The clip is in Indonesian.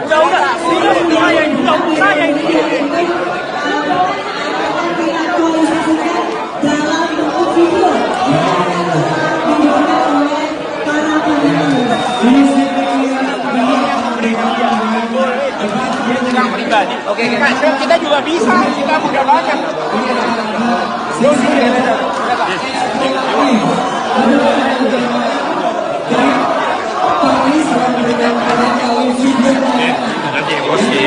Udah. Saya ini. Pribadi. Oke, kita juga bisa, kita mudah banget. Nanti emosi.